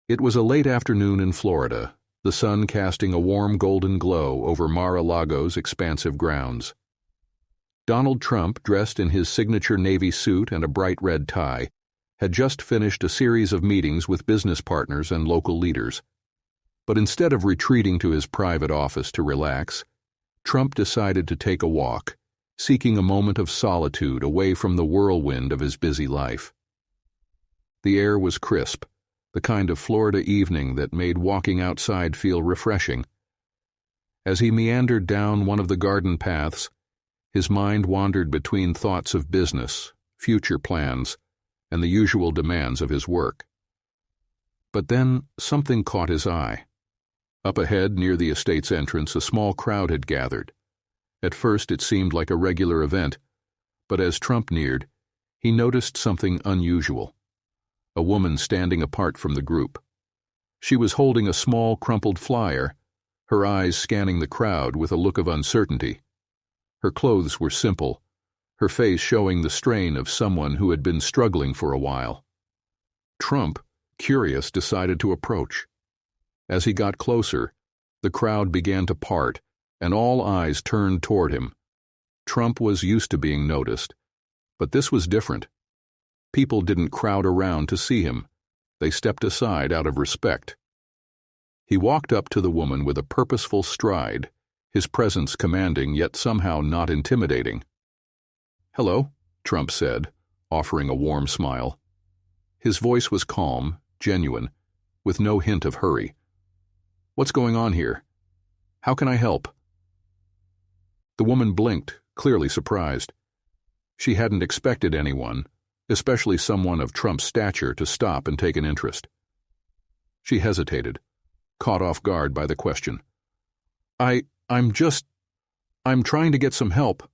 It was a late afternoon in Florida, the sun casting a warm golden glow over Mar-a-Lago's expansive grounds. Donald Trump, dressed in his signature navy suit and a bright red tie, had just finished a series of meetings with business partners and local leaders. But instead of retreating to his private office to relax, Trump decided to take a walk, seeking a moment of solitude away from the whirlwind of his busy life. The air was crisp, the kind of Florida evening that made walking outside feel refreshing. As he meandered down one of the garden paths, his mind wandered between thoughts of business, future plans, and the usual demands of his work. But then something caught his eye. Up ahead, near the estate's entrance, a small crowd had gathered. At first it seemed like a regular event, but as Trump neared, he noticed something unusual. A woman standing apart from the group. She was holding a small, crumpled flyer, her eyes scanning the crowd with a look of uncertainty. Her clothes were simple, her face showing the strain of someone who had been struggling for a while. Trump, curious, decided to approach. As he got closer, the crowd began to part, and all eyes turned toward him. Trump was used to being noticed, but this was different. People didn't crowd around to see him. They stepped aside out of respect. He walked up to the woman with a purposeful stride, his presence commanding yet somehow not intimidating. "Hello," Trump said, offering a warm smile. His voice was calm, genuine, with no hint of hurry. "What's going on here? How can I help?" The woman blinked, clearly surprised. She hadn't expected anyone, especially someone of Trump's stature, to stop and take an interest. She hesitated, caught off guard by the question. I'm trying to get some help,"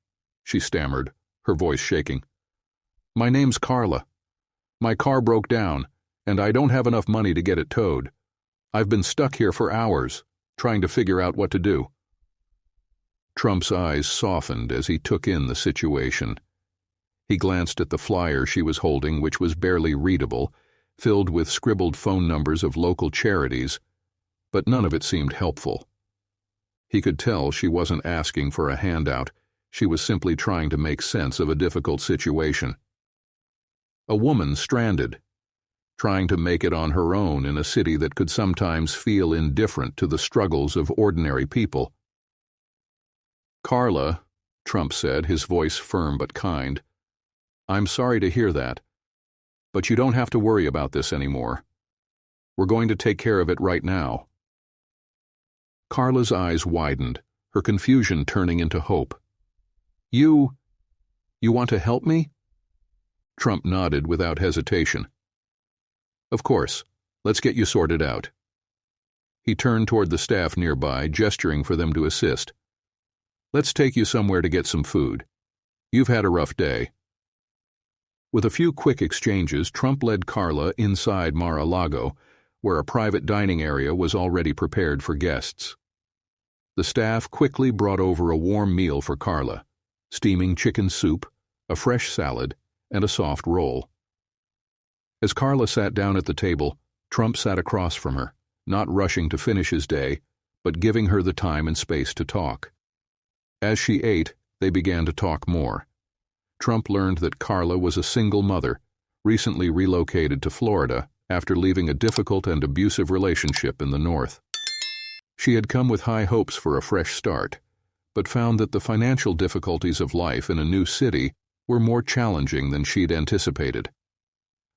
she stammered, her voice shaking. "My name's Carla. My car broke down, and I don't have enough money to get it towed. I've been stuck here for hours, trying to figure out what to do." Trump's eyes softened as he took in the situation. He glanced at the flyer she was holding, which was barely readable, filled with scribbled phone numbers of local charities, but none of it seemed helpful. He could tell she wasn't asking for a handout, she was simply trying to make sense of a difficult situation. A woman stranded, trying to make it on her own in a city that could sometimes feel indifferent to the struggles of ordinary people. "Carla," Trump said, his voice firm but kind, "I'm sorry to hear that, but you don't have to worry about this anymore. We're going to take care of it right now." Carla's eyes widened, her confusion turning into hope. You want to help me?" Trump nodded without hesitation. "Of course. Let's get you sorted out." He turned toward the staff nearby, gesturing for them to assist. "Let's take you somewhere to get some food. You've had a rough day." With a few quick exchanges, Trump led Carla inside Mar-a-Lago, where a private dining area was already prepared for guests. The staff quickly brought over a warm meal for Carla, steaming chicken soup, a fresh salad, and a soft roll. As Carla sat down at the table, Trump sat across from her, not rushing to finish his day, but giving her the time and space to talk. As she ate, they began to talk more. Trump learned that Carla was a single mother, recently relocated to Florida after leaving a difficult and abusive relationship in the North. She had come with high hopes for a fresh start, but found that the financial difficulties of life in a new city were more challenging than she'd anticipated.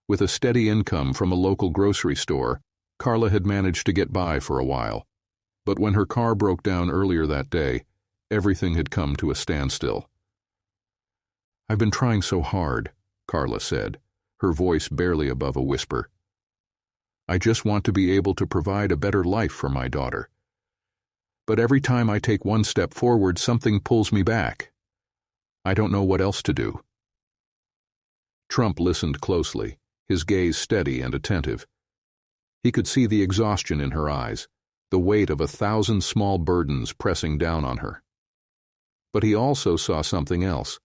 With a steady income from a local grocery store, Carla had managed to get by for a while. But when her car broke down earlier that day, everything had come to a standstill. "I've been trying so hard," Carla said, her voice barely above a whisper. "I just want to be able to provide a better life for my daughter. But every time I take one step forward, something pulls me back. I don't know what else to do." Trump listened closely, his gaze steady and attentive. He could see the exhaustion in her eyes, the weight of 1,000 small burdens pressing down on her. But he also saw something else,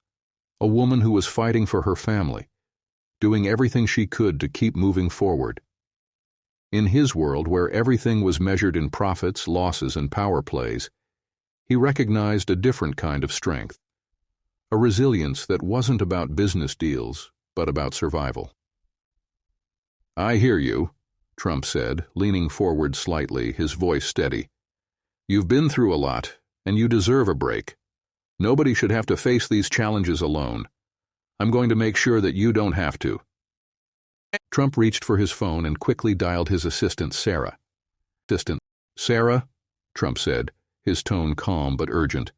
a woman who was fighting for her family, doing everything she could to keep moving forward. In his world, where everything was measured in profits, losses, and power plays, he recognized a different kind of strength, a resilience that wasn't about business deals, but about survival. "I hear you," Trump said, leaning forward slightly, his voice steady. "You've been through a lot, and you deserve a break. Nobody should have to face these challenges alone. I'm going to make sure that you don't have to." Trump reached for his phone and quickly dialed his assistant, Sarah. "Assistant, Sarah," Trump said, his tone calm but urgent.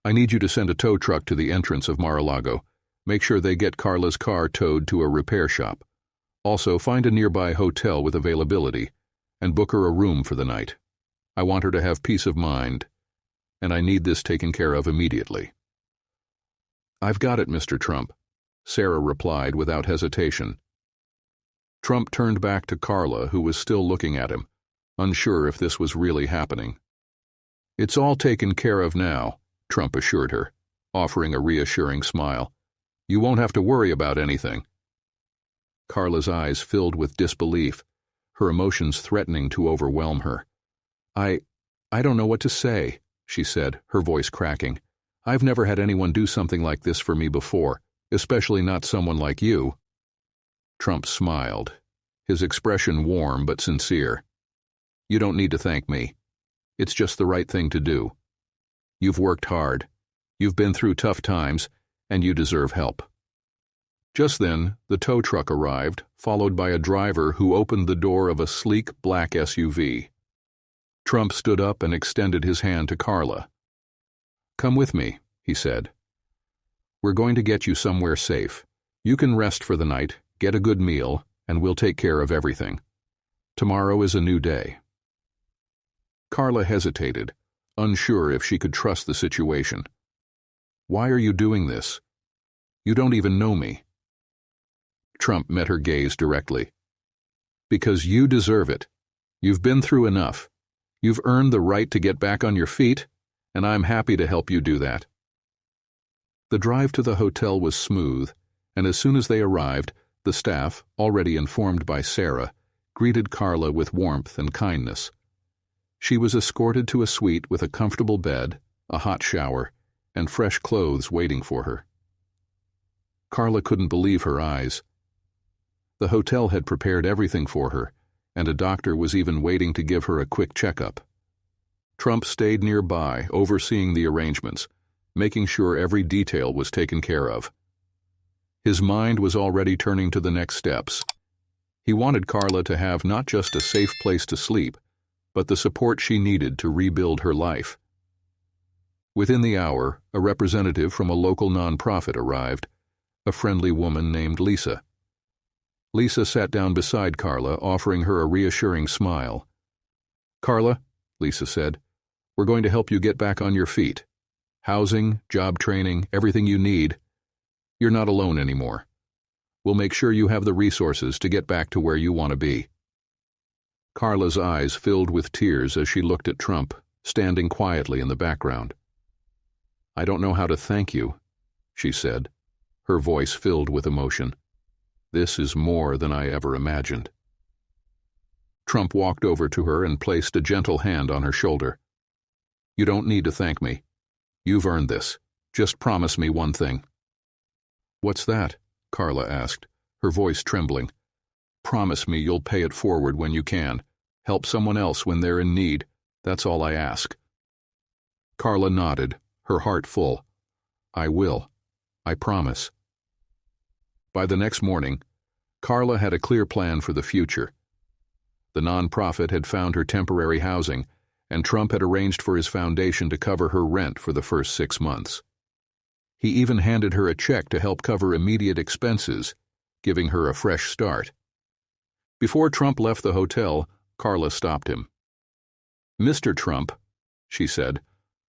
"I need you to send a tow truck to the entrance of Mar-a-Lago. Make sure they get Carla's car towed to a repair shop. Also, find a nearby hotel with availability, and book her a room for the night. I want her to have peace of mind, and I need this taken care of immediately." "I've got it, Mr. Trump," Sarah replied without hesitation. Trump turned back to Carla, who was still looking at him, unsure if this was really happening. "It's all taken care of now," Trump assured her, offering a reassuring smile. "You won't have to worry about anything." Carla's eyes filled with disbelief, her emotions threatening to overwhelm her. I don't know what to say," she said, her voice cracking. "I've never had anyone do something like this for me before, especially not someone like you." Trump smiled, his expression warm but sincere. "You don't need to thank me. It's just the right thing to do. You've worked hard, you've been through tough times, and you deserve help." Just then, the tow truck arrived, followed by a driver who opened the door of a sleek black SUV. Trump stood up and extended his hand to Carla. "Come with me," he said. "We're going to get you somewhere safe. You can rest for the night, get a good meal, and we'll take care of everything. Tomorrow is a new day." Carla hesitated, unsure if she could trust the situation. "Why are you doing this? You don't even know me." Trump met her gaze directly. "Because you deserve it. You've been through enough. You've earned the right to get back on your feet, and I'm happy to help you do that." The drive to the hotel was smooth, and as soon as they arrived, the staff, already informed by Sarah, greeted Carla with warmth and kindness. She was escorted to a suite with a comfortable bed, a hot shower, and fresh clothes waiting for her. Carla couldn't believe her eyes. The hotel had prepared everything for her, and a doctor was even waiting to give her a quick checkup. Trump stayed nearby, overseeing the arrangements, making sure every detail was taken care of. His mind was already turning to the next steps. He wanted Carla to have not just a safe place to sleep, but the support she needed to rebuild her life. Within the hour, a representative from a local nonprofit arrived, a friendly woman named Lisa. Lisa sat down beside Carla, offering her a reassuring smile. "Carla," Lisa said, "we're going to help you get back on your feet. Housing, job training, everything you need. You're not alone anymore. We'll make sure you have the resources to get back to where you want to be." Carla's eyes filled with tears as she looked at Trump, standing quietly in the background. "I don't know how to thank you," she said, her voice filled with emotion. "This is more than I ever imagined." Trump walked over to her and placed a gentle hand on her shoulder. "You don't need to thank me. You've earned this. Just promise me one thing." "What's that?" Carla asked, her voice trembling. "Promise me you'll pay it forward when you can. Help someone else when they're in need. That's all I ask." Carla nodded, her heart full. "I will. I promise." By the next morning, Carla had a clear plan for the future. The nonprofit had found her temporary housing, and Trump had arranged for his foundation to cover her rent for the first 6 months. He even handed her a check to help cover immediate expenses, giving her a fresh start. Before Trump left the hotel, Carla stopped him. "Mr. Trump," she said,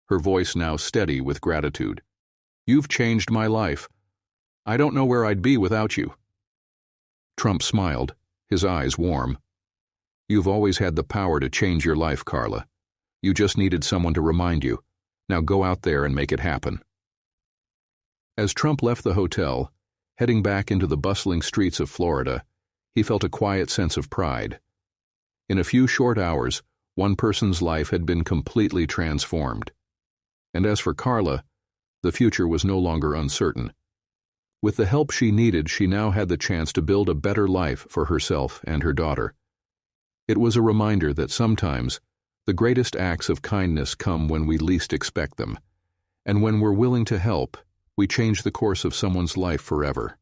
her voice now steady with gratitude, "you've changed my life. I don't know where I'd be without you." Trump smiled, his eyes warm. "You've always had the power to change your life, Carla. You just needed someone to remind you. Now go out there and make it happen." As Trump left the hotel, heading back into the bustling streets of Florida, he felt a quiet sense of pride. In a few short hours, one person's life had been completely transformed. And as for Carla, the future was no longer uncertain. With the help she needed, she now had the chance to build a better life for herself and her daughter. It was a reminder that sometimes the greatest acts of kindness come when we least expect them, and when we're willing to help, we change the course of someone's life forever.